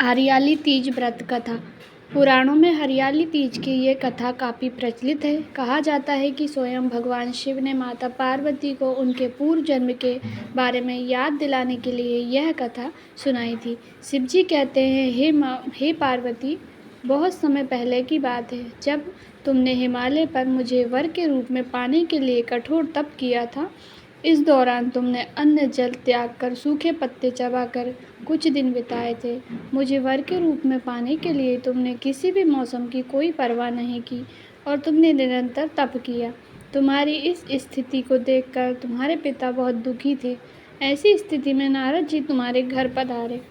हरियाली तीज व्रत कथा। पुराणों में हरियाली तीज की ये कथा काफ़ी प्रचलित है। कहा जाता है कि स्वयं भगवान शिव ने माता पार्वती को उनके पूर्व जन्म के बारे में याद दिलाने के लिए यह कथा सुनाई थी। शिव जी कहते हैं, हे पार्वती, बहुत समय पहले की बात है, जब तुमने हिमालय पर मुझे वर के रूप में पाने के लिए कठोर तप किया था। इस दौरान तुमने अन्न जल त्याग कर सूखे पत्ते चबाकर कुछ दिन बिताए थे। मुझे वर के रूप में पाने के लिए तुमने किसी भी मौसम की कोई परवाह नहीं की और तुमने निरंतर तप किया। तुम्हारी इस स्थिति को देखकर तुम्हारे पिता बहुत दुखी थे। ऐसी स्थिति में नारद जी तुम्हारे घर पधारे।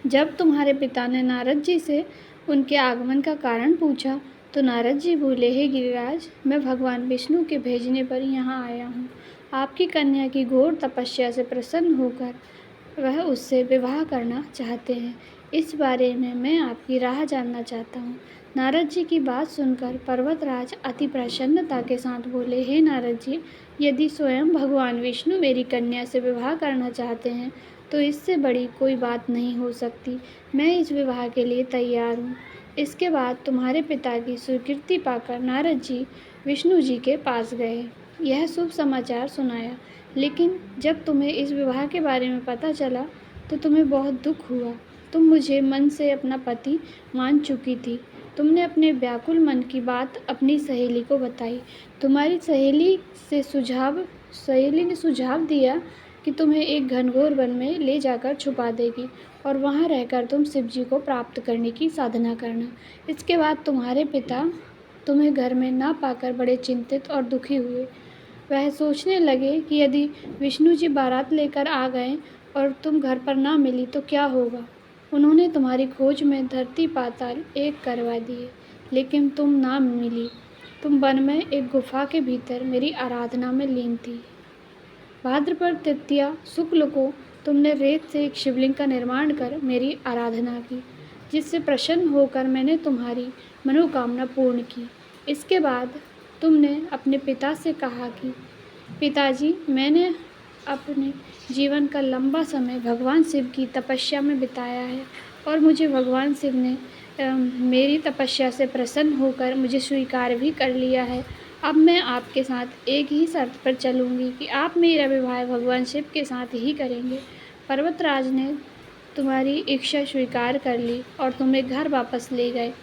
जब तुम्हारे पिता ने नारद जी से उनके आगमन का कारण पूछा तो नारद जी बोले, हे गिरिराज, मैं भगवान विष्णु के भेजने पर यहाँ आया हूँ। आपकी कन्या की घोर तपस्या से प्रसन्न होकर वह उससे विवाह करना चाहते हैं। इस बारे में मैं आपकी राह जानना चाहता हूँ। नारद जी की बात सुनकर पर्वतराज अति प्रसन्नता के साथ बोले, हे नारद जी, यदि स्वयं भगवान विष्णु मेरी कन्या से विवाह करना चाहते हैं तो इससे बड़ी कोई बात नहीं हो सकती। मैं इस विवाह के लिए तैयार हूँ। इसके बाद तुम्हारे पिता की स्वीकृति पाकर नारद जी विष्णु जी के पास गए, यह शुभ समाचार सुनाया। लेकिन जब तुम्हें इस विवाह के बारे में पता चला तो तुम्हें बहुत दुख हुआ। तुम मुझे मन से अपना पति मान चुकी थी। तुमने अपने व्याकुल मन की बात अपनी सहेली को बताई। तुम्हारी सहेली ने सुझाव दिया कि तुम्हें एक घनघोर वन में ले जाकर छुपा देगी और वहाँ रहकर तुम शिव जी को प्राप्त करने की साधना करना। इसके बाद तुम्हारे पिता तुम्हें घर में ना पाकर बड़े चिंतित और दुखी हुए। वह सोचने लगे कि यदि विष्णु जी बारात लेकर आ गए और तुम घर पर ना मिली तो क्या होगा। उन्होंने तुम्हारी खोज में धरती पाताल एक करवा दिए, लेकिन तुम ना मिली। तुम वन में एक गुफा के भीतर मेरी आराधना में लीन थी। भाद्रपद तृतीया शुक्ल को तुमने रेत से एक शिवलिंग का निर्माण कर मेरी आराधना की, जिससे प्रसन्न होकर मैंने तुम्हारी मनोकामना पूर्ण की। इसके बाद तुमने अपने पिता से कहा कि पिताजी, मैंने अपने जीवन का लंबा समय भगवान शिव की तपस्या में बिताया है और मुझे भगवान शिव ने मेरी तपस्या से प्रसन्न होकर मुझे स्वीकार भी कर लिया है। अब मैं आपके साथ एक ही शर्त पर चलूँगी कि आप मेरा विवाह भगवान शिव के साथ ही करेंगे। पर्वतराज ने तुम्हारी इच्छा स्वीकार कर ली और तुम्हें घर वापस ले गए।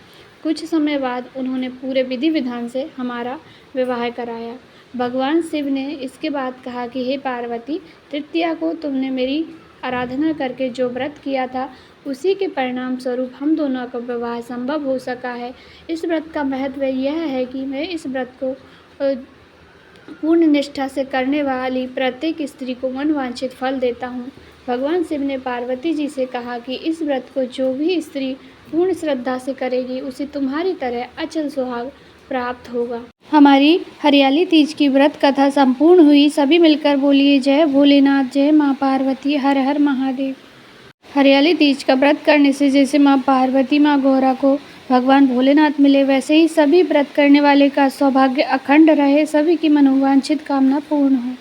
कुछ समय बाद उन्होंने पूरे विधि विधान से हमारा विवाह कराया। भगवान शिव ने इसके बाद कहा कि हे पार्वती, तृतीया को तुमने मेरी आराधना करके जो व्रत किया था उसी के परिणाम स्वरूप हम दोनों का विवाह संभव हो सका है। इस व्रत का महत्व यह है कि मैं इस व्रत को पूर्ण निष्ठा से करने वाली प्रत्येक स्त्री को मनवांछित फल देता हूँ। भगवान शिव ने पार्वती जी से कहा कि इस व्रत को जो भी स्त्री पूर्ण श्रद्धा से करेगी उसे तुम्हारी तरह अचल सुहाग प्राप्त होगा। हमारी हरियाली तीज की व्रत कथा संपूर्ण हुई। सभी मिलकर बोलिए, जय भोलेनाथ, जय माँ पार्वती, हर हर महादेव। हरियाली तीज का व्रत करने से जैसे माँ पार्वती, माँ गौरा को भगवान भोलेनाथ मिले, वैसे ही सभी व्रत करने वाले का सौभाग्य अखंड रहे, सभी की मनोवांछित कामना पूर्ण हो।